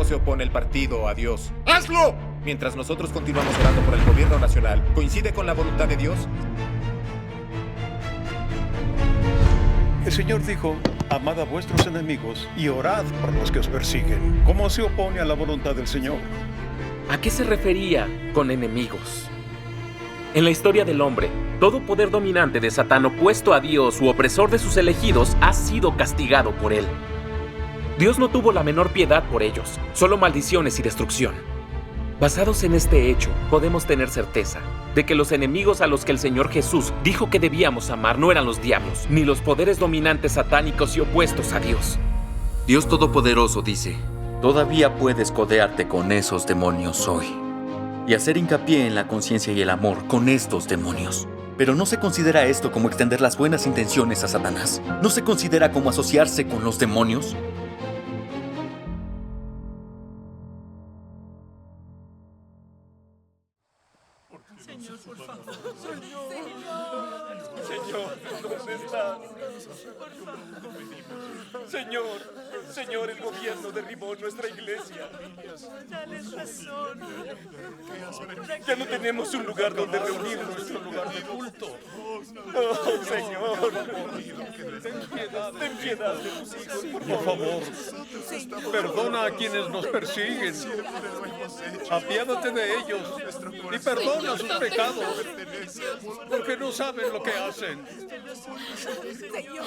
cómo se opone el partido a Dios. ¡Hazlo! Mientras nosotros continuamos orando por el gobierno nacional, ¿coincide con la voluntad de Dios? El Señor dijo, amad a vuestros enemigos y orad por los que os persiguen. ¿Cómo se opone a la voluntad del Señor? ¿A qué se refería con enemigos? En la historia del hombre, todo poder dominante de Satán opuesto a Dios u opresor de sus elegidos ha sido castigado por él. Dios no tuvo la menor piedad por ellos, solo maldiciones y destrucción. Basados en este hecho, podemos tener certeza de que los enemigos a los que el Señor Jesús dijo que debíamos amar no eran los diablos, ni los poderes dominantes satánicos y opuestos a Dios. Dios Todopoderoso dice, todavía puedes codearte con esos demonios hoy y hacer hincapié en la conciencia y el amor con estos demonios. Pero no se considera esto como extender las buenas intenciones a Satanás. ¿No se considera como asociarse con los demonios? Señor, ¿dónde estás? Señor, el gobierno derribó nuestra iglesia. Dales razón. Ya no tenemos un lugar donde reunir nuestro lugar de culto. Oh, Señor, ten piedad de tus hijos, Por favor, perdona a quienes nos persiguen. Apiádate de ellos y perdona sus pecados, porque no saben lo que hacen. Señor,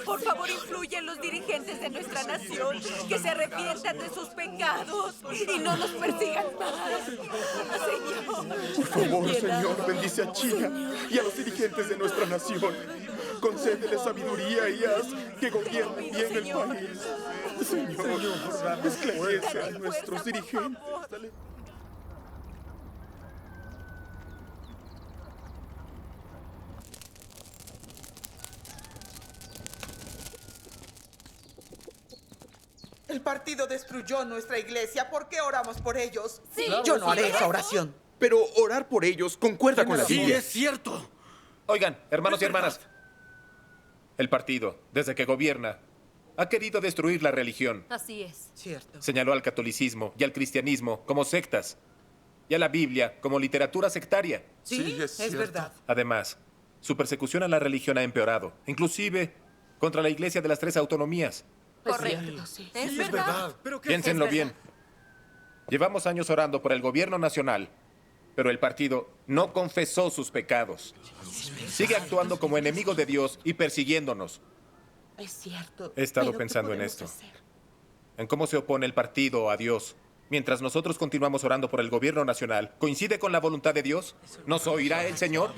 por favor, influye en los dirigentes de nuestra nación, que se arrepientan de sus pecados y no nos persigan más. Señor. Por favor, Señor, bendice a China y a los dirigentes de nuestra nación. Concédele sabiduría y haz que gobiernen bien el país. Señor, esclarece a nuestros dirigentes. El partido destruyó nuestra iglesia. ¿Por qué oramos por ellos? Sí, Yo no haré esa oración. Pero orar por ellos concuerda con la Biblia. cierto. Oigan, hermanos y hermanas. El partido, desde que gobierna, ha querido destruir la religión. Así es. Cierto. Señaló al catolicismo y al cristianismo como sectas, y a la Biblia como literatura sectaria. Sí, es verdad. Además, su persecución a la religión ha empeorado, inclusive contra la Iglesia de las Tres Autonomías. Correcto. Sí. Es verdad. Piénsenlo Es bien. Llevamos años orando por el gobierno nacional, pero el partido no confesó sus pecados. Sigue actuando como enemigo de Dios y persiguiéndonos. Es cierto. He estado pero ¿qué pensando en podemos esto. hacer? En cómo se opone el partido a Dios. Mientras nosotros continuamos orando por el gobierno nacional, ¿coincide con la voluntad de Dios? ¿Nos oirá el Señor?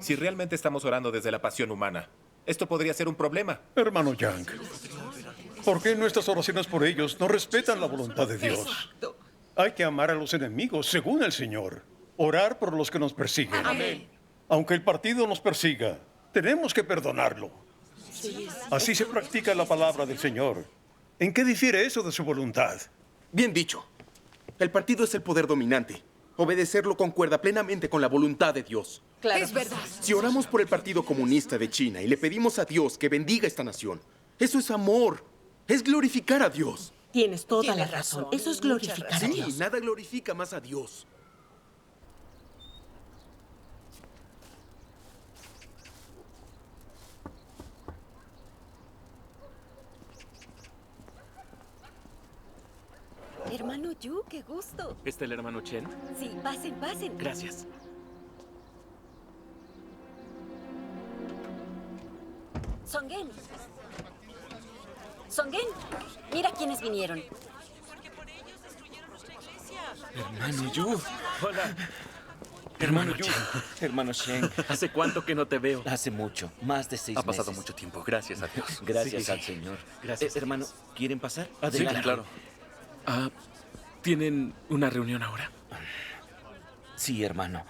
Si realmente estamos orando desde la pasión humana, esto podría ser un problema. Hermano Yang, ¿por qué nuestras oraciones por ellos no respetan la voluntad de Dios? Exacto. Hay que amar a los enemigos según el Señor. Orar por los que nos persiguen. Amén. Aunque el partido nos persiga, tenemos que perdonarlo. Así se practica la palabra del Señor. ¿En qué difiere eso de su voluntad? Bien dicho. El partido es el poder dominante. Obedecerlo concuerda plenamente con la voluntad de Dios. Claro. Es verdad. Si oramos por el Partido Comunista de China y le pedimos a Dios que bendiga esta nación, eso es amor. Es glorificar a Dios. Tienes toda Tiene la razón. razón, Eso es mucha glorificar a Sí, Dios. nada glorifica más a Dios. Hermano Yu, qué gusto. ¿Este el hermano Chen? Sí, pasen. Gracias. Songen. Songen, mira quiénes vinieron. Porque por ellos destruyeron nuestra iglesia. Hermano Yu. Hola. Hermano Yu. Hermano Shen. ¿Hace cuánto que no te veo? Hace mucho, más de 6 Ha meses. pasado mucho tiempo, gracias a Dios. Gracias Sí. al Señor. Gracias. Hermano, ¿quieren pasar? Sí, Adelante. claro. Ah, ¿tienen una reunión ahora? Sí, hermano.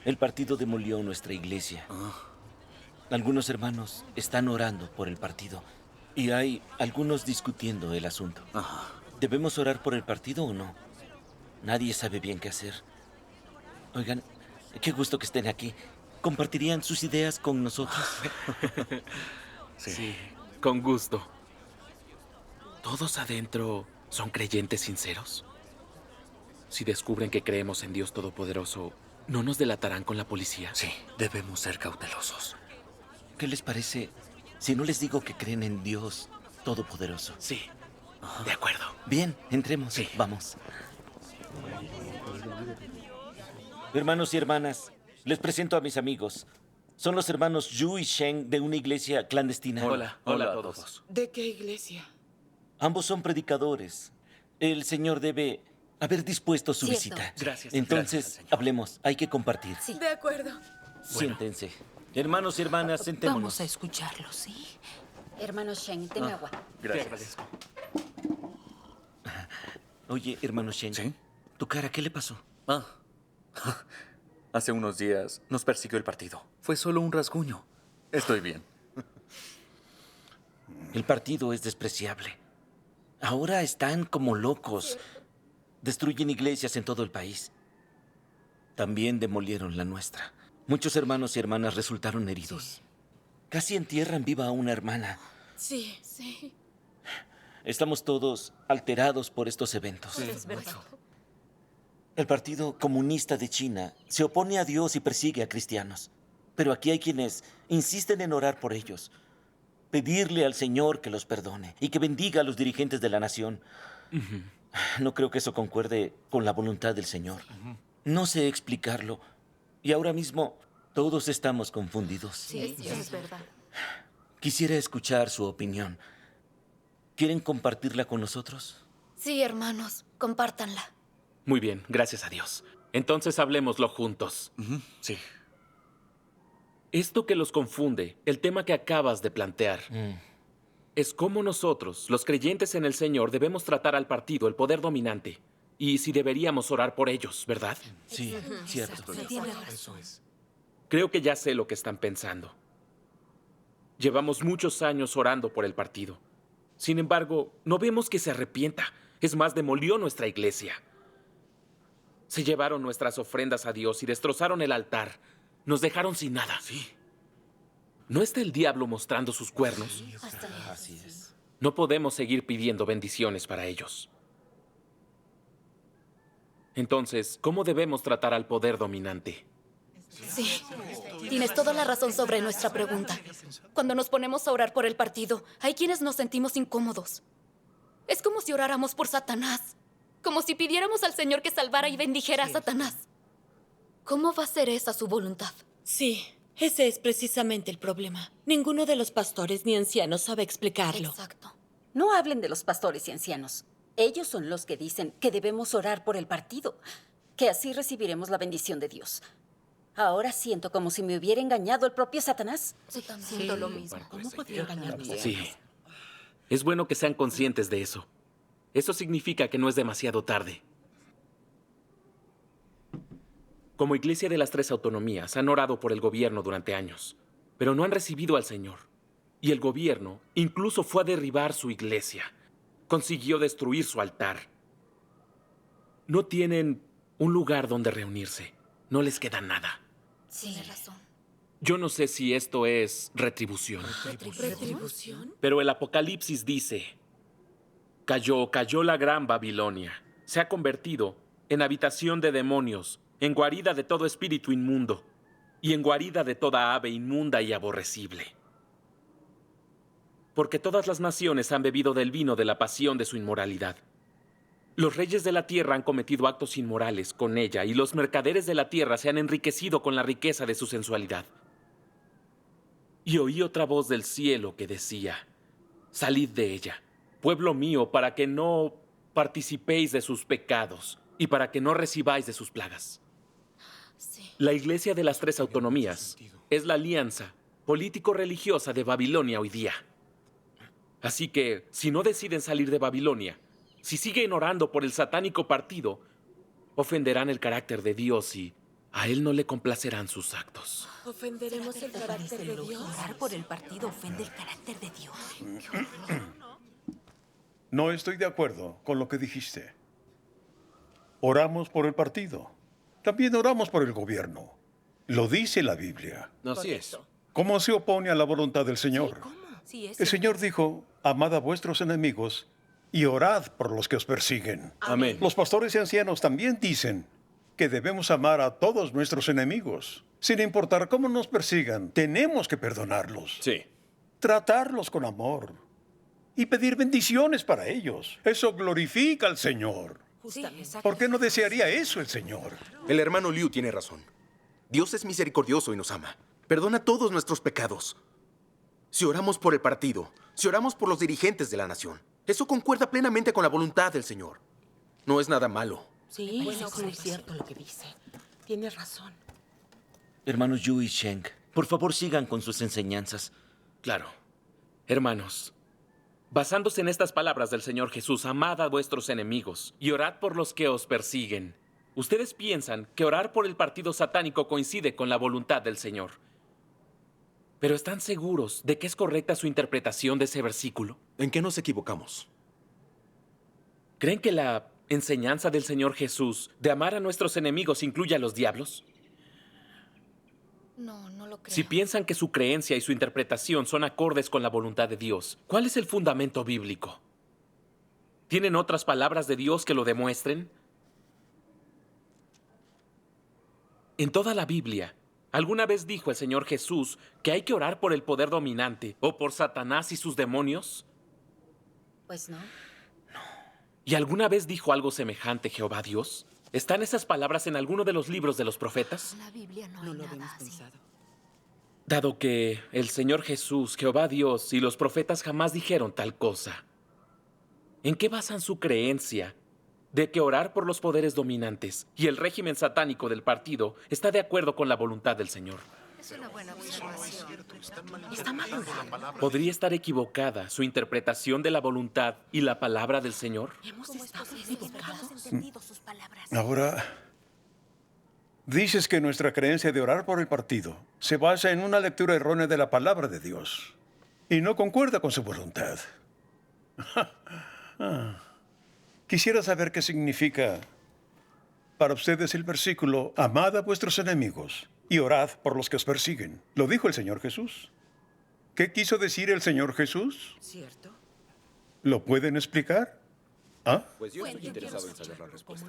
El partido demolió nuestra iglesia. Algunos hermanos están orando por el partido y hay algunos discutiendo el asunto. ¿Debemos orar por el partido o no? Nadie sabe bien qué hacer. Oigan, qué gusto que estén aquí. ¿Compartirían sus ideas con nosotros? Sí, con gusto. ¿Todos adentro son creyentes sinceros? Si descubren que creemos en Dios Todopoderoso, ¿no nos delatarán con la policía? Sí, debemos ser cautelosos. ¿Qué les parece si no les digo que creen en Dios Todopoderoso? Sí, de acuerdo. Bien, entremos. Sí. Vamos. Hermanos y hermanas, les presento a mis amigos. Son los hermanos Yu y Sheng de una iglesia clandestina. Hola a todos. ¿De qué iglesia? Ambos son predicadores. El Señor debe haber dispuesto su Cierto. visita. Gracias. Entonces, Gracias al Señor. hablemos. Hay que compartir. Sí. De acuerdo. Siéntense. Hermanos y hermanas, sentémonos. Vamos a escucharlo, ¿sí? Hermano Shen, deme agua. Te agradezco. Oye, hermano Sheng. ¿Sí? ¿Tu cara qué le pasó? Hace unos días nos persiguió el partido. Fue solo un rasguño. Estoy bien. El partido es despreciable. Ahora están como locos. Destruyen iglesias en todo el país. También demolieron la nuestra. Muchos hermanos y hermanas resultaron heridos. Casi entierran viva a una hermana. Sí. Estamos todos alterados por estos eventos. Es verdad. El Partido Comunista de China se opone a Dios y persigue a cristianos. Pero aquí hay quienes insisten en orar por ellos. Pedirle al Señor que los perdone y que bendiga a los dirigentes de la nación. No creo que eso concuerde con la voluntad del Señor. No sé explicarlo. Y ahora mismo todos estamos confundidos. Sí, es verdad. Quisiera escuchar su opinión. ¿Quieren compartirla con nosotros? Sí, hermanos, compártanla. Muy bien, gracias a Dios. Entonces hablemoslo juntos. Sí. Esto que los confunde, el tema que acabas de plantear, es cómo nosotros, los creyentes en el Señor, debemos tratar al partido, el poder dominante. Y si deberíamos orar por ellos, ¿verdad? Sí, cierto. Tiene razón. Creo que ya sé lo que están pensando. Llevamos muchos años orando por el partido. Sin embargo, no vemos que se arrepienta. Es más, demolió nuestra iglesia. Se llevaron nuestras ofrendas a Dios y destrozaron el altar. Nos dejaron sin nada. Sí. ¿No está el diablo mostrando sus cuernos? Así es. No podemos seguir pidiendo bendiciones para ellos. Entonces, ¿cómo debemos tratar al poder dominante? Sí, tienes toda la razón sobre nuestra pregunta. Cuando nos ponemos a orar por el partido, hay quienes nos sentimos incómodos. Es como si oráramos por Satanás. Como si pidiéramos al Señor que salvara y bendijera a Satanás. ¿Cómo va a ser esa su voluntad? Sí, ese es precisamente el problema. Ninguno de los pastores ni ancianos sabe explicarlo. Exacto. No hablen de los pastores y ancianos. Ellos son los que dicen que debemos orar por el partido, que así recibiremos la bendición de Dios. Ahora siento como si me hubiera engañado el propio Satanás. Yo también siento lo mismo. ¿Cómo podría engañarnos? Sí. Es bueno que sean conscientes de eso. Eso significa que no es demasiado tarde. Como Iglesia de las Tres Autonomías, han orado por el gobierno durante años, pero no han recibido al Señor. Y el gobierno incluso fue a derribar su iglesia. Consiguió destruir su altar. No tienen un lugar donde reunirse. No les queda nada. Sí, tienes razón. Yo no sé si esto es retribución. ¿Retribución? Pero el Apocalipsis dice, cayó la gran Babilonia. Se ha convertido en habitación de demonios, en guarida de todo espíritu inmundo y en guarida de toda ave inmunda y aborrecible. Porque todas las naciones han bebido del vino de la pasión de su inmoralidad. Los reyes de la tierra han cometido actos inmorales con ella y los mercaderes de la tierra se han enriquecido con la riqueza de su sensualidad. Y oí otra voz del cielo que decía, salid de ella, pueblo mío, para que no participéis de sus pecados y para que no recibáis de sus plagas. Sí. La Iglesia de las Tres Autonomías es la alianza político-religiosa de Babilonia hoy día. Así que, si no deciden salir de Babilonia, si siguen orando por el satánico partido, ofenderán el carácter de Dios y a él no le complacerán sus actos. ¿Ofenderemos el carácter de Dios? Orar por el partido ofende el carácter de Dios. No estoy de acuerdo con lo que dijiste. Oramos por el partido. También oramos por el gobierno. Lo dice la Biblia. Así es. ¿Cómo se opone a la voluntad del Señor? Sí, es El Señor dijo, amad a vuestros enemigos y orad por los que os persiguen. Amén. Los pastores y ancianos también dicen que debemos amar a todos nuestros enemigos. Sin importar cómo nos persigan, tenemos que perdonarlos. Sí. Tratarlos con amor y pedir bendiciones para ellos. Eso glorifica al Señor. ¿Por qué no desearía eso el Señor? El hermano Liu tiene razón. Dios es misericordioso y nos ama. Perdona todos nuestros pecados. Si oramos por el partido, si oramos por los dirigentes de la nación, eso concuerda plenamente con la voluntad del Señor. No es nada malo. Sí, eso es muy cierto lo que dice. Tiene razón. Hermanos Yu y Sheng, por favor sigan con sus enseñanzas. Claro. Hermanos, basándose en estas palabras del Señor Jesús, amad a vuestros enemigos y orad por los que os persiguen. Ustedes piensan que orar por el partido satánico coincide con la voluntad del Señor. ¿Pero están seguros de que es correcta su interpretación de ese versículo? ¿En qué nos equivocamos? ¿Creen que la enseñanza del Señor Jesús de amar a nuestros enemigos incluye a los diablos? No, no lo creo. Si piensan que su creencia y su interpretación son acordes con la voluntad de Dios, ¿cuál es el fundamento bíblico? ¿Tienen otras palabras de Dios que lo demuestren? En toda la Biblia, ¿alguna vez dijo el Señor Jesús que hay que orar por el poder dominante o por Satanás y sus demonios? Pues no. ¿Y alguna vez dijo algo semejante Jehová Dios? ¿Están esas palabras en alguno de los libros de los profetas? En la Biblia no lo hay habíamos nada así. pensado. Dado que el Señor Jesús, Jehová Dios y los profetas jamás dijeron tal cosa, ¿en qué basan su creencia de que orar por los poderes dominantes y el régimen satánico del partido está de acuerdo con la voluntad del Señor? Es una buena observación. Está mal orado. ¿Podría estar equivocada su interpretación de la voluntad y la palabra del Señor? Hemos estado equivocados. Ahora, dices que nuestra creencia de orar por el partido se basa en una lectura errónea de la palabra de Dios y no concuerda con su voluntad. Quisiera saber qué significa para ustedes el versículo, amad a vuestros enemigos y orad por los que os persiguen. Lo dijo el Señor Jesús. ¿Qué quiso decir el Señor Jesús? ¿Cierto? ¿Lo pueden explicar? ¿Ah? Pues yo estoy interesado en saber la respuesta.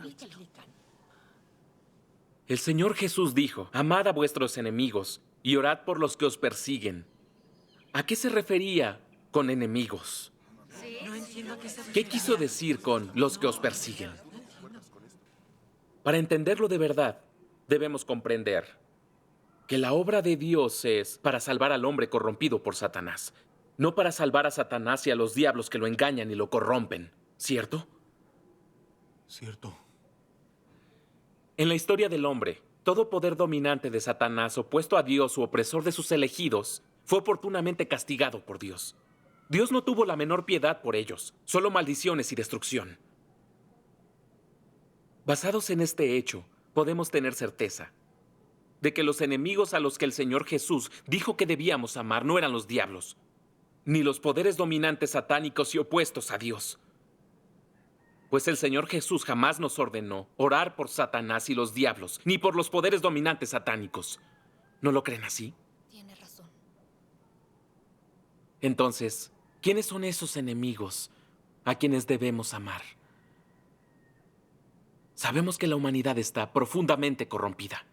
El Señor Jesús dijo, amad a vuestros enemigos y orad por los que os persiguen. ¿A qué se refería con enemigos? No entiendo a qué se ¿Qué quiso decir con los que os persiguen? Para entenderlo de verdad, debemos comprender que la obra de Dios es para salvar al hombre corrompido por Satanás, no para salvar a Satanás y a los diablos que lo engañan y lo corrompen, ¿cierto? Cierto. En la historia del hombre, todo poder dominante de Satanás opuesto a Dios u opresor de sus elegidos fue oportunamente castigado por Dios. Dios no tuvo la menor piedad por ellos, solo maldiciones y destrucción. Basados en este hecho, podemos tener certeza de que los enemigos a los que el Señor Jesús dijo que debíamos amar no eran los diablos, ni los poderes dominantes satánicos y opuestos a Dios. Pues el Señor Jesús jamás nos ordenó orar por Satanás y los diablos, ni por los poderes dominantes satánicos. ¿No lo creen así? Tiene razón. Entonces, ¿quiénes son esos enemigos a quienes debemos amar? Sabemos que la humanidad está profundamente corrompida.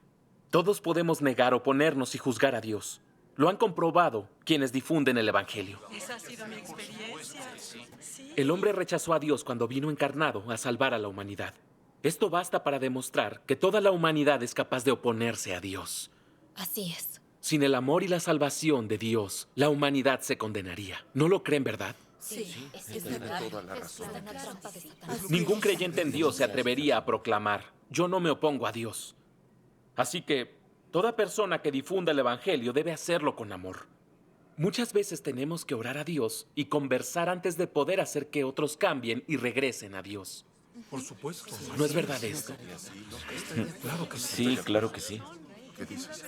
Todos podemos negar, oponernos y juzgar a Dios. Lo han comprobado quienes difunden el Evangelio. Esa ha sido mi experiencia. El hombre rechazó a Dios cuando vino encarnado a salvar a la humanidad. Esto basta para demostrar que toda la humanidad es capaz de oponerse a Dios. Así es. Sin el amor y la salvación de Dios, la humanidad se condenaría. ¿No lo creen, verdad? Sí, es verdad. toda la razón. Es una trampa de Satanás. Ningún creyente en Dios se atrevería a proclamar, yo no me opongo a Dios. Así que toda persona que difunda el Evangelio debe hacerlo con amor. Muchas veces tenemos que orar a Dios y conversar antes de poder hacer que otros cambien y regresen a Dios. Por supuesto. ¿No es verdad esto? Claro que Sí, claro que sí. ¿Qué dices?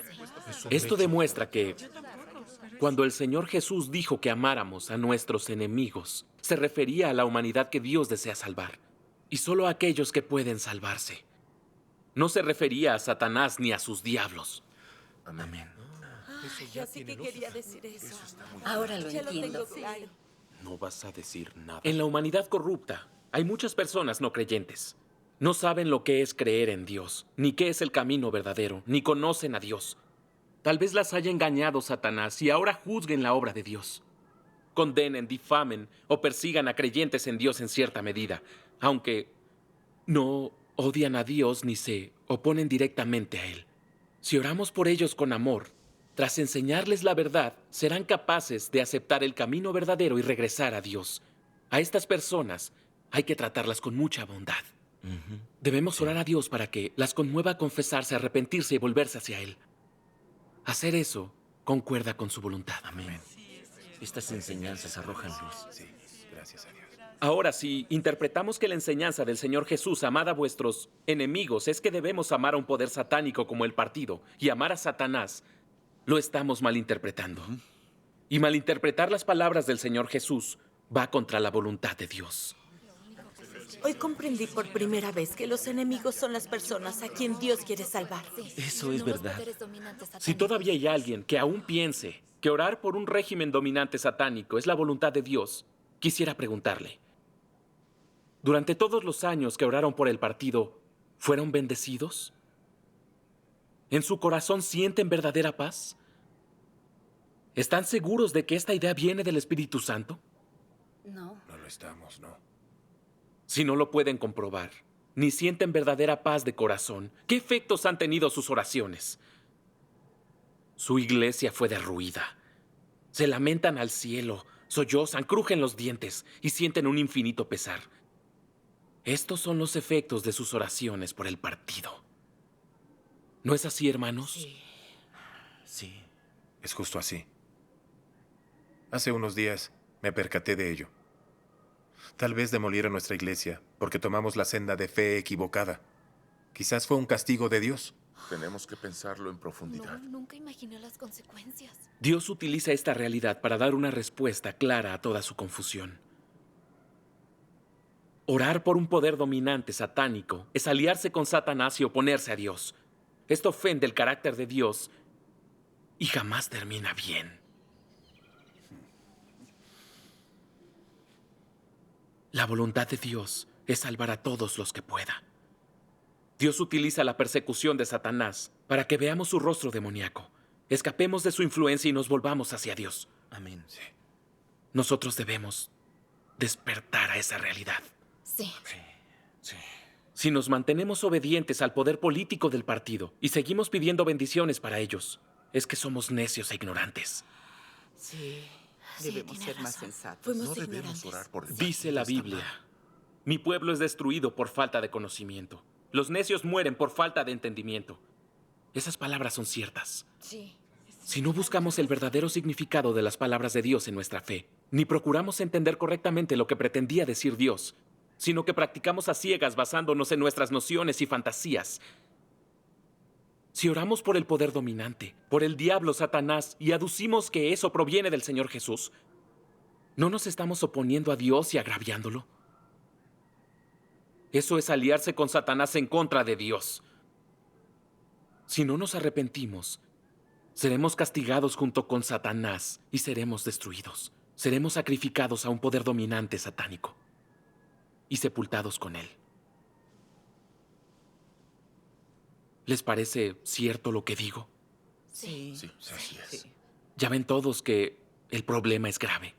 Esto demuestra que cuando el Señor Jesús dijo que amáramos a nuestros enemigos, se refería a la humanidad que Dios desea salvar, y solo a aquellos que pueden salvarse. No se refería a Satanás ni a sus diablos. Amén. Yo sí que quería decir eso. Ahora lo Ya lo entiendo. tengo claro. No vas a decir nada. En la humanidad corrupta hay muchas personas no creyentes. No saben lo que es creer en Dios, ni qué es el camino verdadero, ni conocen a Dios. Tal vez las haya engañado Satanás y ahora juzguen la obra de Dios. Condenen, difamen o persigan a creyentes en Dios en cierta medida, aunque no odian a Dios ni se oponen directamente a Él. Si oramos por ellos con amor, tras enseñarles la verdad, serán capaces de aceptar el camino verdadero y regresar a Dios. A estas personas hay que tratarlas con mucha bondad. Debemos orar a Dios para que las conmueva a confesarse, arrepentirse y volverse hacia Él. Hacer eso concuerda con su voluntad. Amén. Estas enseñanzas arrojan luz. Sí, gracias a Dios. Ahora, si interpretamos que la enseñanza del Señor Jesús, amad a vuestros enemigos, es que debemos amar a un poder satánico como el partido y amar a Satanás, lo estamos malinterpretando. Y malinterpretar las palabras del Señor Jesús va contra la voluntad de Dios. Hoy comprendí por primera vez que los enemigos son las personas a quien Dios quiere salvar. Eso es verdad. Si todavía hay alguien que aún piense que orar por un régimen dominante satánico es la voluntad de Dios, quisiera preguntarle, ¿durante todos los años que oraron por el partido, fueron bendecidos? ¿En su corazón sienten verdadera paz? ¿Están seguros de que esta idea viene del Espíritu Santo? No. No lo estamos, no. Si no lo pueden comprobar, ni sienten verdadera paz de corazón, ¿qué efectos han tenido sus oraciones? Su iglesia fue derruida. Se lamentan al cielo, sollozan, crujen los dientes y sienten un infinito pesar. Estos son los efectos de sus oraciones por el partido. ¿No es así, hermanos? Sí. Es justo así. Hace unos días me percaté de ello. Tal vez demolieron nuestra iglesia porque tomamos la senda de fe equivocada. Quizás fue un castigo de Dios. Tenemos que pensarlo en profundidad. No, nunca imaginé las consecuencias. Dios utiliza esta realidad para dar una respuesta clara a toda su confusión. Orar por un poder dominante satánico es aliarse con Satanás y oponerse a Dios. Esto ofende el carácter de Dios y jamás termina bien. La voluntad de Dios es salvar a todos los que pueda. Dios utiliza la persecución de Satanás para que veamos su rostro demoníaco, escapemos de su influencia y nos volvamos hacia Dios. Amén. Sí. Nosotros debemos despertar a esa realidad. Sí. Si nos mantenemos obedientes al poder político del partido y seguimos pidiendo bendiciones para ellos, es que somos necios e ignorantes. Sí, debemos ser más sensatos. Fuimos ignorantes. Dice la Biblia, mi pueblo es destruido por falta de conocimiento. Los necios mueren por falta de entendimiento. Esas palabras son ciertas. Sí. Si no buscamos el verdadero significado de las palabras de Dios en nuestra fe, ni procuramos entender correctamente lo que pretendía decir Dios, sino que practicamos a ciegas basándonos en nuestras nociones y fantasías. Si oramos por el poder dominante, por el diablo Satanás, y aducimos que eso proviene del Señor Jesús, ¿no nos estamos oponiendo a Dios y agraviándolo? Eso es aliarse con Satanás en contra de Dios. Si no nos arrepentimos, seremos castigados junto con Satanás y seremos destruidos. Seremos sacrificados a un poder dominante satánico y sepultados con él. ¿Les parece cierto lo que digo? Sí. Sí, así es. Ya ven todos que el problema es grave.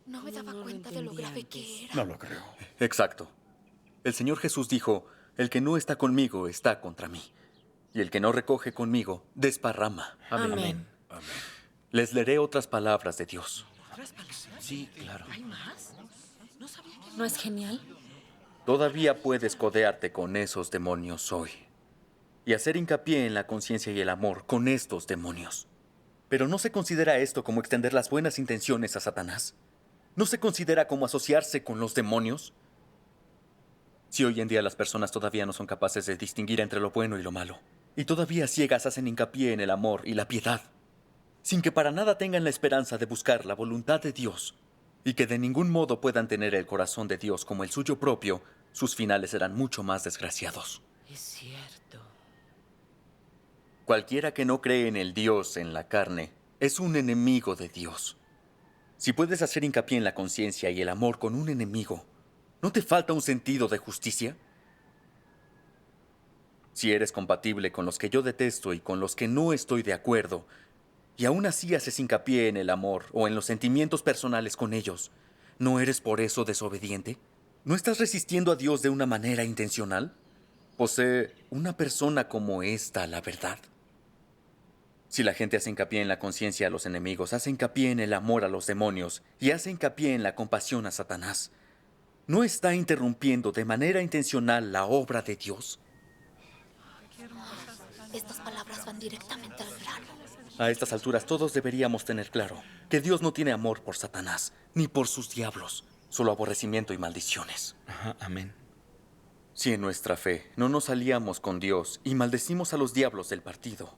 No me daba cuenta de lo grave que era. No lo creo. Exacto. El Señor Jesús dijo, el que no está conmigo está contra mí. Y el que no recoge conmigo, desparrama. Amén. Les leeré otras palabras de Dios. Sí, claro. ¿Hay más? No sabía que... ¿No es genial? Todavía puedes codearte con esos demonios hoy. Y hacer hincapié en la conciencia y el amor con estos demonios. Pero ¿no se considera esto como extender las buenas intenciones a Satanás? ¿No se considera como asociarse con los demonios? Si hoy en día las personas todavía no son capaces de distinguir entre lo bueno y lo malo, y todavía ciegas hacen hincapié en el amor y la piedad, sin que para nada tengan la esperanza de buscar la voluntad de Dios, y que de ningún modo puedan tener el corazón de Dios como el suyo propio, sus finales serán mucho más desgraciados. Es cierto. Cualquiera que no cree en el Dios en la carne es un enemigo de Dios. Si puedes hacer hincapié en la conciencia y el amor con un enemigo, ¿no te falta un sentido de justicia? Si eres compatible con los que yo detesto y con los que no estoy de acuerdo, y aún así haces hincapié en el amor o en los sentimientos personales con ellos, ¿no eres por eso desobediente? ¿No estás resistiendo a Dios de una manera intencional? ¿Posee una persona como esta la verdad? Si la gente hace hincapié en la conciencia a los enemigos, hace hincapié en el amor a los demonios y hace hincapié en la compasión a Satanás, ¿no está interrumpiendo de manera intencional la obra de Dios? Estas palabras van directamente al grano. A estas alturas todos deberíamos tener claro que Dios no tiene amor por Satanás, ni por sus diablos, solo aborrecimiento y maldiciones. Ajá, amén. Si en nuestra fe no nos aliamos con Dios y maldecimos a los diablos del partido,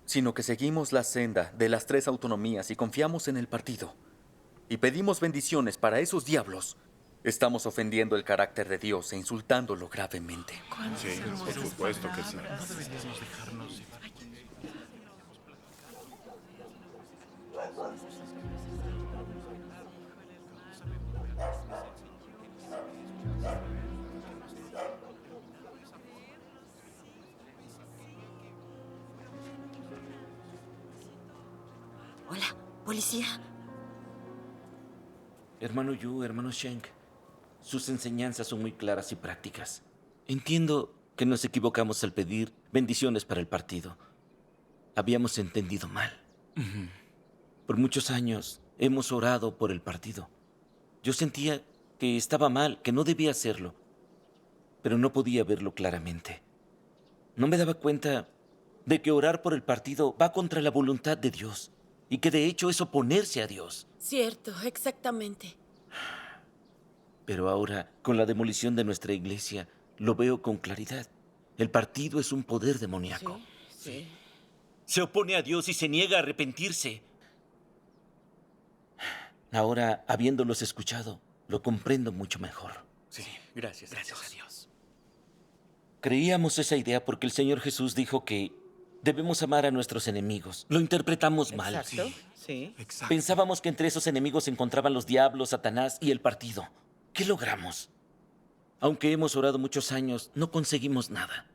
sino que seguimos la senda de las 3 autonomías y confiamos en el partido, y pedimos bendiciones para esos diablos, estamos ofendiendo el carácter de Dios e insultándolo gravemente. Sí, por supuesto que sí. Hola, policía. Hermano Yu, hermano Shank, sus enseñanzas son muy claras y prácticas. Entiendo que nos equivocamos al pedir bendiciones para el partido. Habíamos entendido mal. Por muchos años hemos orado por el partido. Yo sentía que estaba mal, que no debía hacerlo, pero no podía verlo claramente. No me daba cuenta de que orar por el partido va contra la voluntad de Dios y que de hecho es oponerse a Dios. Cierto, exactamente. Pero ahora, con la demolición de nuestra iglesia, lo veo con claridad. El partido es un poder demoníaco. Sí. Se opone a Dios y se niega a arrepentirse. Ahora, habiéndolos escuchado, lo comprendo mucho mejor. Sí, gracias a Dios. Creíamos esa idea porque el Señor Jesús dijo que debemos amar a nuestros enemigos. Lo interpretamos mal. Exacto. Sí. Pensábamos que entre esos enemigos se encontraban los diablos, Satanás y el partido. ¿Qué logramos? Aunque hemos orado muchos años, no conseguimos nada.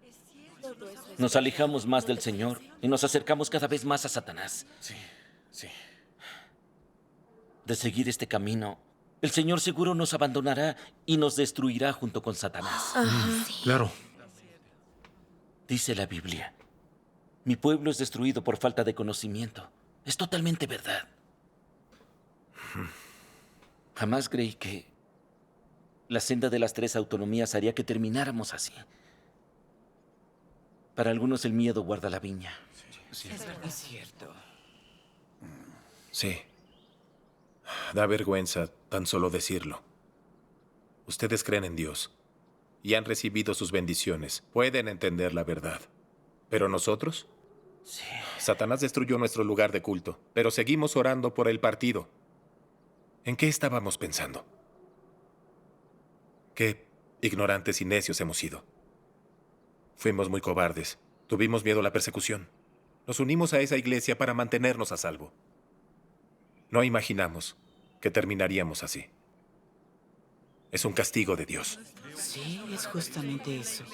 Nos alejamos más del Señor y nos acercamos cada vez más a Satanás. Sí. De seguir este camino, el Señor seguro nos abandonará y nos destruirá junto con Satanás. Claro. Dice la Biblia, mi pueblo es destruido por falta de conocimiento. Es totalmente verdad. Jamás creí que la senda de las 3 autonomías haría que termináramos así. Para algunos el miedo guarda la viña. Es cierto. Sí. Da vergüenza tan solo decirlo. Ustedes creen en Dios y han recibido sus bendiciones. Pueden entender la verdad. ¿Pero nosotros? Sí. Satanás destruyó nuestro lugar de culto, pero seguimos orando por el partido. ¿En qué estábamos pensando? Qué ignorantes y necios hemos sido. Fuimos muy cobardes. Tuvimos miedo a la persecución. Nos unimos a esa iglesia para mantenernos a salvo. No imaginamos que terminaríamos así. Es un castigo de Dios. Sí, es justamente eso.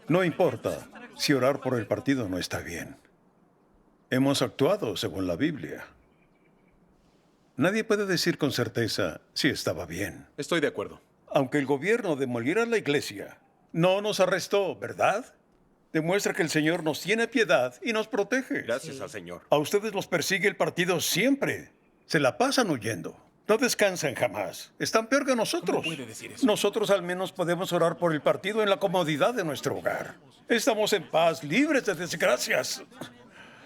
No importa si orar por el partido no está bien. Hemos actuado según la Biblia. Nadie puede decir con certeza si estaba bien. Estoy de acuerdo. Aunque el gobierno demoliera la iglesia, no nos arrestó, ¿verdad? Demuestra que el Señor nos tiene piedad y nos protege. Gracias al Señor. A ustedes los persigue el partido siempre. Se la pasan huyendo. No descansan jamás. Están peor que nosotros. ¿Cómo puede decir eso? Nosotros al menos podemos orar por el partido en la comodidad de nuestro hogar. Estamos en paz, libres de desgracias.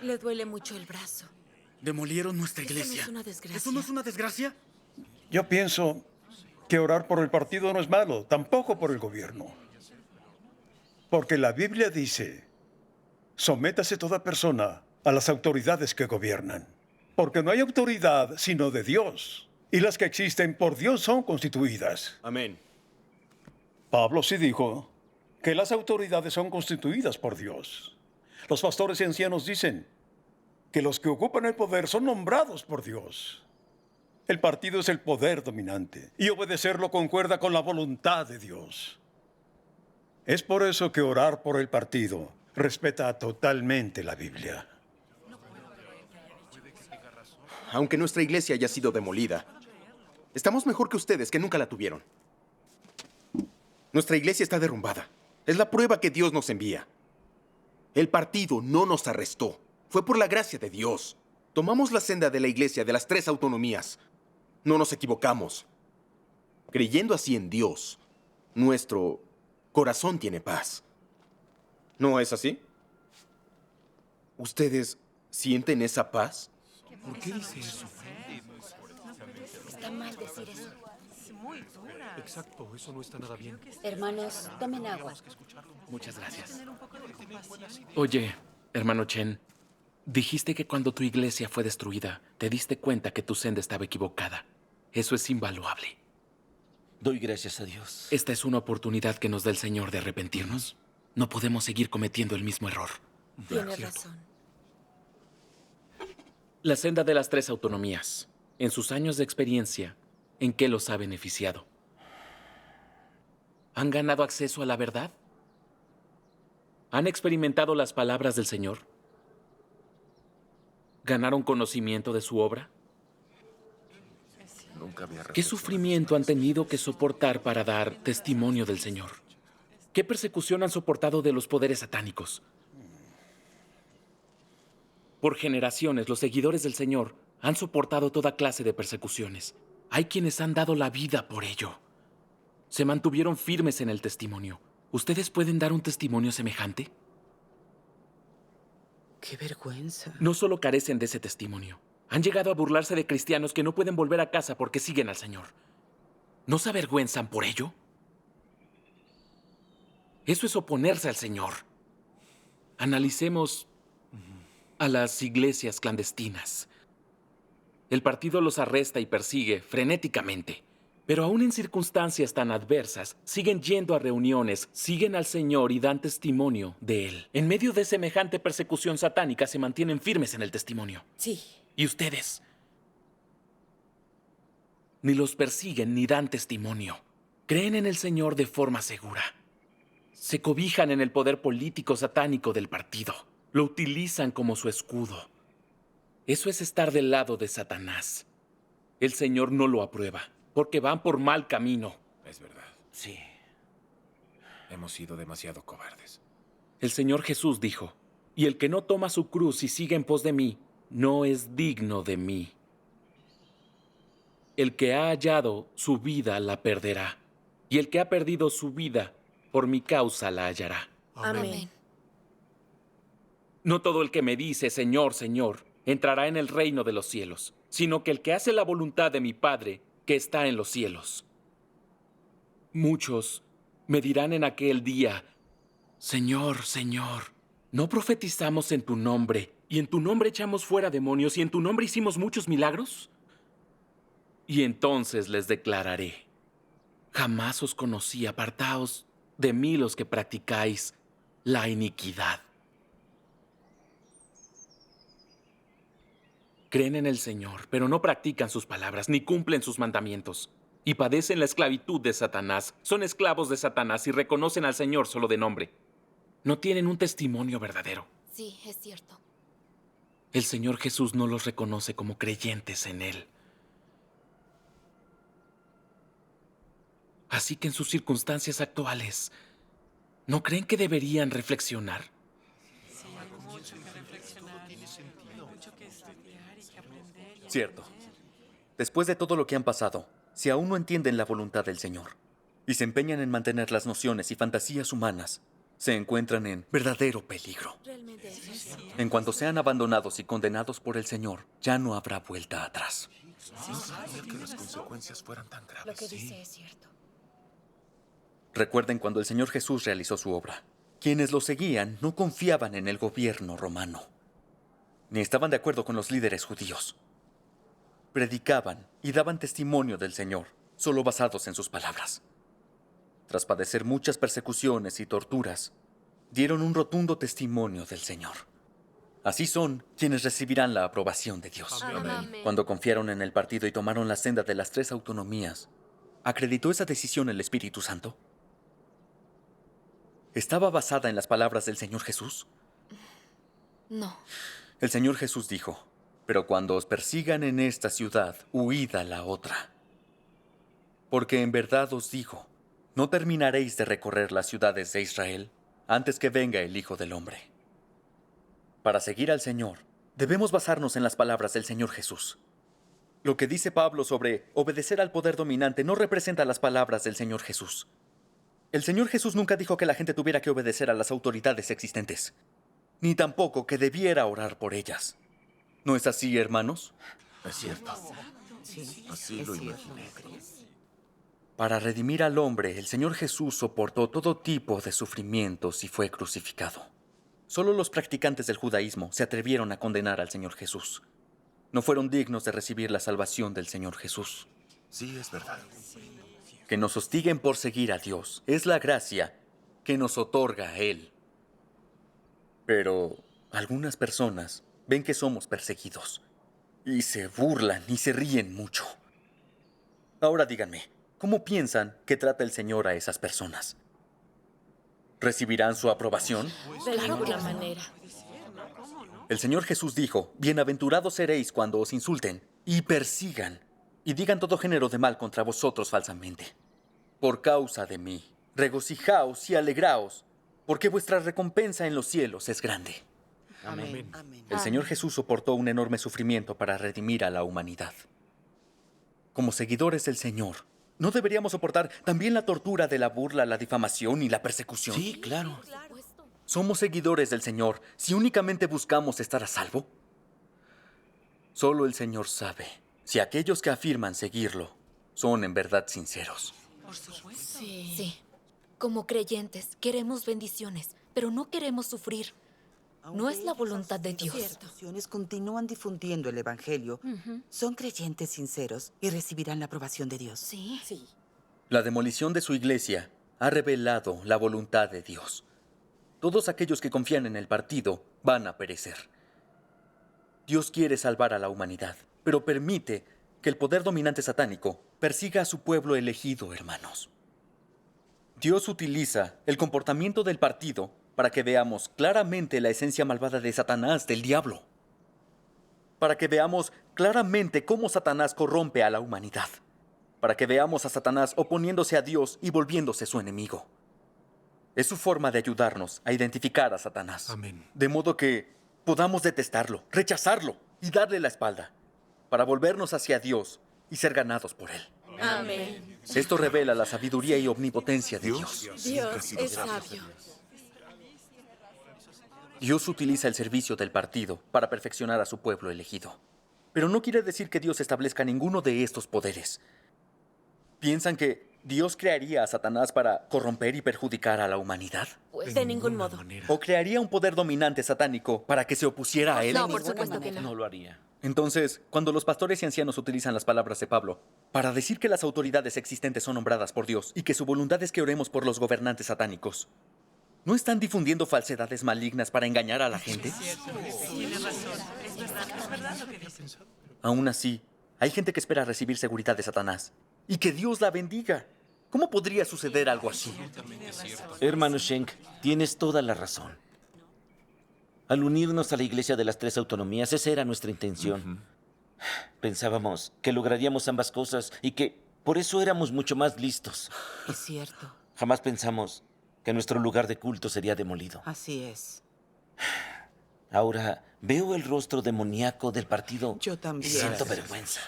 Le duele mucho el brazo. Demolieron nuestra Eso iglesia. no es una desgracia. ¿Eso no es una desgracia? Yo pienso que orar por el partido no es malo, tampoco por el gobierno. Porque la Biblia dice, sométase toda persona a las autoridades que gobiernan. Porque no hay autoridad sino de Dios. Y las que existen por Dios son constituidas. Amén. Pablo sí dijo que las autoridades son constituidas por Dios. Los pastores y ancianos dicen que los que ocupan el poder son nombrados por Dios. El partido es el poder dominante y obedecerlo concuerda con la voluntad de Dios. Es por eso que orar por el partido respeta totalmente la Biblia. Aunque nuestra iglesia haya sido demolida, estamos mejor que ustedes, que nunca la tuvieron. Nuestra iglesia está derrumbada. Es la prueba que Dios nos envía. El partido no nos arrestó. Fue por la gracia de Dios. Tomamos la senda de la iglesia de las 3 autonomías. No nos equivocamos. Creyendo así en Dios, nuestro corazón tiene paz. ¿No es así? ¿Ustedes sienten esa paz? ¿Por qué dice eso? Está mal decir eso. Exacto, eso no está nada bien. Hermanos, tomen agua. Muchas gracias. Oye, hermano Chen, dijiste que cuando tu iglesia fue destruida, te diste cuenta que tu senda estaba equivocada. Eso es invaluable. Doy gracias a Dios. Esta es una oportunidad que nos da el Señor de arrepentirnos. No podemos seguir cometiendo el mismo error. Tienes razón. La senda de las 3 autonomías, en sus años de experiencia, ¿en qué los ha beneficiado? ¿Han ganado acceso a la verdad? ¿Han experimentado las palabras del Señor? ¿Ganaron conocimiento de su obra? ¿Qué sufrimiento han tenido que soportar para dar testimonio del Señor? ¿Qué persecución han soportado de los poderes satánicos? Por generaciones, los seguidores del Señor han soportado toda clase de persecuciones. Hay quienes han dado la vida por ello. Se mantuvieron firmes en el testimonio. ¿Ustedes pueden dar un testimonio semejante? ¡Qué vergüenza! No solo carecen de ese testimonio. Han llegado a burlarse de cristianos que no pueden volver a casa porque siguen al Señor. ¿No se avergüenzan por ello? Eso es oponerse al Señor. Analicemos a las iglesias clandestinas. El partido los arresta y persigue frenéticamente, pero aún en circunstancias tan adversas, siguen yendo a reuniones, siguen al Señor y dan testimonio de Él. En medio de semejante persecución satánica se mantienen firmes en el testimonio. Sí. ¿Y ustedes? Ni los persiguen ni dan testimonio. Creen en el Señor de forma segura. Se cobijan en el poder político satánico del partido. Lo utilizan como su escudo. Eso es estar del lado de Satanás. El Señor no lo aprueba, porque van por mal camino. Es verdad. Sí. Hemos sido demasiado cobardes. El Señor Jesús dijo, y el que no toma su cruz y sigue en pos de mí, no es digno de mí. El que ha hallado su vida la perderá, y el que ha perdido su vida por mi causa la hallará. Amén. No todo el que me dice, Señor, Señor, entrará en el reino de los cielos, sino que el que hace la voluntad de mi Padre que está en los cielos. Muchos me dirán en aquel día, Señor, Señor, ¿no profetizamos en tu nombre, y en tu nombre echamos fuera demonios, y en tu nombre hicimos muchos milagros? Y entonces les declararé, jamás os conocí, apartaos de mí los que practicáis la iniquidad. Creen en el Señor, pero no practican sus palabras, ni cumplen sus mandamientos. Y padecen la esclavitud de Satanás. Son esclavos de Satanás y reconocen al Señor solo de nombre. No tienen un testimonio verdadero. Sí, es cierto. El Señor Jesús no los reconoce como creyentes en Él. Así que en sus circunstancias actuales, ¿no creen que deberían reflexionar? Cierto. Después de todo lo que han pasado, si aún no entienden la voluntad del Señor y se empeñan en mantener las nociones y fantasías humanas, se encuentran en verdadero peligro. En cuanto sean abandonados y condenados por el Señor, ya no habrá vuelta atrás. No sabía que las consecuencias fueran tan graves. Lo que dice es cierto. Recuerden cuando el Señor Jesús realizó su obra. Quienes lo seguían no confiaban en el gobierno romano, ni estaban de acuerdo con los líderes judíos. Predicaban y daban testimonio del Señor, solo basados en sus palabras. Tras padecer muchas persecuciones y torturas, dieron un rotundo testimonio del Señor. Así son quienes recibirán la aprobación de Dios. Amén. Cuando confiaron en el partido y tomaron la senda de las 3 autonomías, ¿acreditó esa decisión el Espíritu Santo? ¿Estaba basada en las palabras del Señor Jesús? No. El Señor Jesús dijo, pero cuando os persigan en esta ciudad, huid a la otra. Porque en verdad os digo, no terminaréis de recorrer las ciudades de Israel antes que venga el Hijo del Hombre. Para seguir al Señor, debemos basarnos en las palabras del Señor Jesús. Lo que dice Pablo sobre obedecer al poder dominante no representa las palabras del Señor Jesús. El Señor Jesús nunca dijo que la gente tuviera que obedecer a las autoridades existentes, ni tampoco que debiera orar por ellas. ¿No es así, hermanos? Es cierto. Sí, así lo imaginé. Para redimir al hombre, el Señor Jesús soportó todo tipo de sufrimientos y fue crucificado. Solo los practicantes del judaísmo se atrevieron a condenar al Señor Jesús. No fueron dignos de recibir la salvación del Señor Jesús. Sí, es verdad. Que nos hostiguen por seguir a Dios es la gracia que nos otorga a Él. Pero algunas personas ven que somos perseguidos y se burlan y se ríen mucho. Ahora díganme, ¿cómo piensan que trata el Señor a esas personas? ¿Recibirán su aprobación? De ninguna manera. El Señor Jesús dijo, bienaventurados seréis cuando os insulten y persigan y digan todo género de mal contra vosotros falsamente. Por causa de mí, regocijaos y alegraos, porque vuestra recompensa en los cielos es grande. Amén. El Señor Jesús soportó un enorme sufrimiento para redimir a la humanidad. Como seguidores del Señor, ¿no deberíamos soportar también la tortura de la burla, la difamación y la persecución? Sí, claro. ¿Somos seguidores del Señor si únicamente buscamos estar a salvo? Solo el Señor sabe si aquellos que afirman seguirlo son en verdad sinceros. Por supuesto. Sí. Como creyentes, queremos bendiciones, pero no queremos sufrir. No es la voluntad de Dios. Ciertas continúan difundiendo el Evangelio. Son creyentes sinceros y recibirán la aprobación de Dios. Sí. La demolición de su iglesia ha revelado la voluntad de Dios. Todos aquellos que confían en el partido van a perecer. Dios quiere salvar a la humanidad, pero permite que el poder dominante satánico persiga a su pueblo elegido, hermanos. Dios utiliza el comportamiento del partido para que veamos claramente la esencia malvada de Satanás, del diablo. Para que veamos claramente cómo Satanás corrompe a la humanidad. Para que veamos a Satanás oponiéndose a Dios y volviéndose su enemigo. Es su forma de ayudarnos a identificar a Satanás. Amén. De modo que podamos detestarlo, rechazarlo y darle la espalda, para volvernos hacia Dios y ser ganados por Él. Amén. Esto revela la sabiduría y omnipotencia de Dios. Dios es sabio. Dios utiliza el servicio del partido para perfeccionar a su pueblo elegido. Pero no quiere decir que Dios establezca ninguno de estos poderes. ¿Piensan que Dios crearía a Satanás para corromper y perjudicar a la humanidad? De ningún modo. ¿O crearía un poder dominante satánico para que se opusiera a él? No, por supuesto que no. No lo haría. Entonces, cuando los pastores y ancianos utilizan las palabras de Pablo para decir que las autoridades existentes son nombradas por Dios y que su voluntad es que oremos por los gobernantes satánicos, ¿no están difundiendo falsedades malignas para engañar a la gente? Tiene razón. Es verdad lo que dices. Aún así, hay gente que espera recibir seguridad de Satanás y que Dios la bendiga. ¿Cómo podría suceder algo así? Hermano Schenk, tienes toda la razón. Al unirnos a la Iglesia de las 3 autonomías, esa era nuestra intención. Pensábamos que lograríamos ambas cosas y que por eso éramos mucho más listos. Es cierto. Jamás pensamos que nuestro lugar de culto sería demolido. Así es. Ahora veo el rostro demoníaco del partido. Yo también. Y siento vergüenza.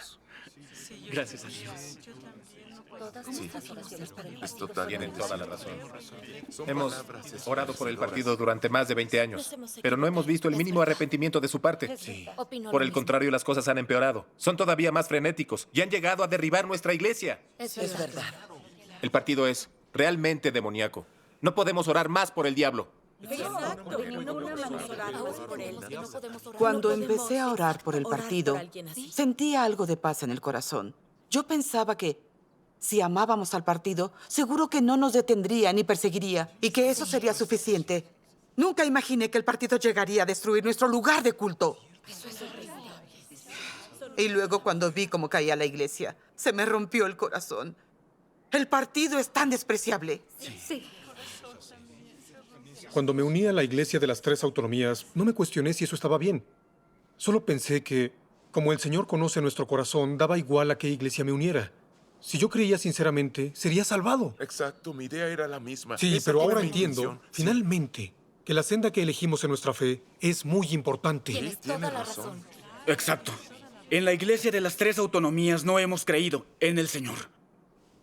Gracias a Dios. Sí, tienen toda la razón. Hemos orado por el partido durante más de 20 años, pero no hemos visto el mínimo arrepentimiento de su parte. Por el contrario, las cosas han empeorado. Son todavía más frenéticos y han llegado a derribar nuestra iglesia. Es verdad. El partido es realmente demoníaco. No podemos orar más por el diablo. Cuando empecé a orar por el partido, sentía algo de paz en el corazón. Yo pensaba que si amábamos al partido, seguro que no nos detendría ni perseguiría y que eso sería suficiente. Nunca imaginé que el partido llegaría a destruir nuestro lugar de culto. Eso es horrible. Y luego cuando vi cómo caía la iglesia, se me rompió el corazón. El partido es tan despreciable. Sí. Cuando me uní a la Iglesia de las Tres Autonomías, no me cuestioné si eso estaba bien. Solo pensé que, como el Señor conoce nuestro corazón, daba igual a qué iglesia me uniera. Si yo creía sinceramente, sería salvado. Exacto, mi idea era la misma. Sí, Esa pero era ahora mi entiendo, intención. finalmente, que la senda que elegimos en nuestra fe es muy importante. Tienes toda la razón. Exacto. En la Iglesia de las Tres Autonomías no hemos creído en el Señor.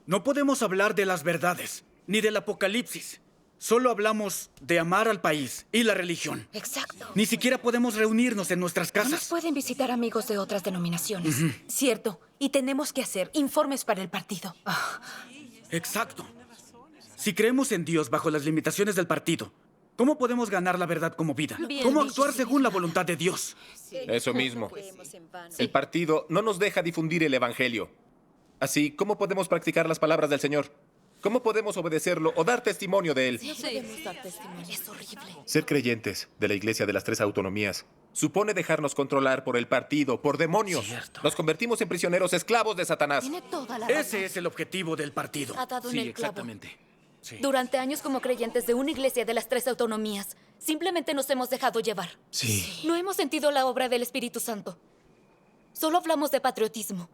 No podemos hablar de las verdades, ni del Apocalipsis. Solo hablamos de amar al país y la religión. Exacto. Ni siquiera podemos reunirnos en nuestras No nos casas. pueden visitar amigos de otras denominaciones. Cierto. Y tenemos que hacer informes para el partido. Exacto. Si creemos en Dios bajo las limitaciones del partido, ¿cómo podemos ganar la verdad como vida? Bien ¿Cómo dicho. actuar según la voluntad de Dios? Eso mismo. El partido no nos deja difundir el Evangelio. Así, ¿cómo podemos practicar las palabras del Señor? ¿Cómo podemos obedecerlo o dar testimonio de él? No podemos dar testimonio. Es horrible. Ser creyentes de la Iglesia de las Tres Autonomías supone dejarnos controlar por el partido, por demonios. Nos convertimos en prisioneros esclavos de Satanás. Tiene toda la razón. Ese es el objetivo del partido. Ha dado en el clavo. Sí. Durante años como creyentes de una iglesia de las Tres Autonomías, simplemente nos hemos dejado llevar. Sí. No hemos sentido la obra del Espíritu Santo. Solo hablamos de patriotismo.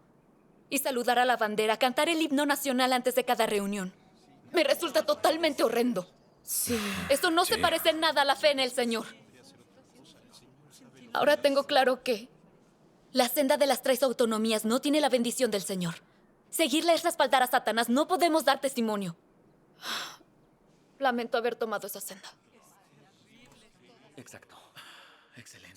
Y saludar a la bandera, cantar el himno nacional antes de cada reunión. Me resulta totalmente horrendo. Sí. Esto no se parece en nada a la fe en el Señor. Ahora tengo claro que la senda de las Tres Autonomías no tiene la bendición del Señor. Seguirla es respaldar a Satanás. No podemos dar testimonio. Lamento haber tomado esa senda. Exacto. Excelente.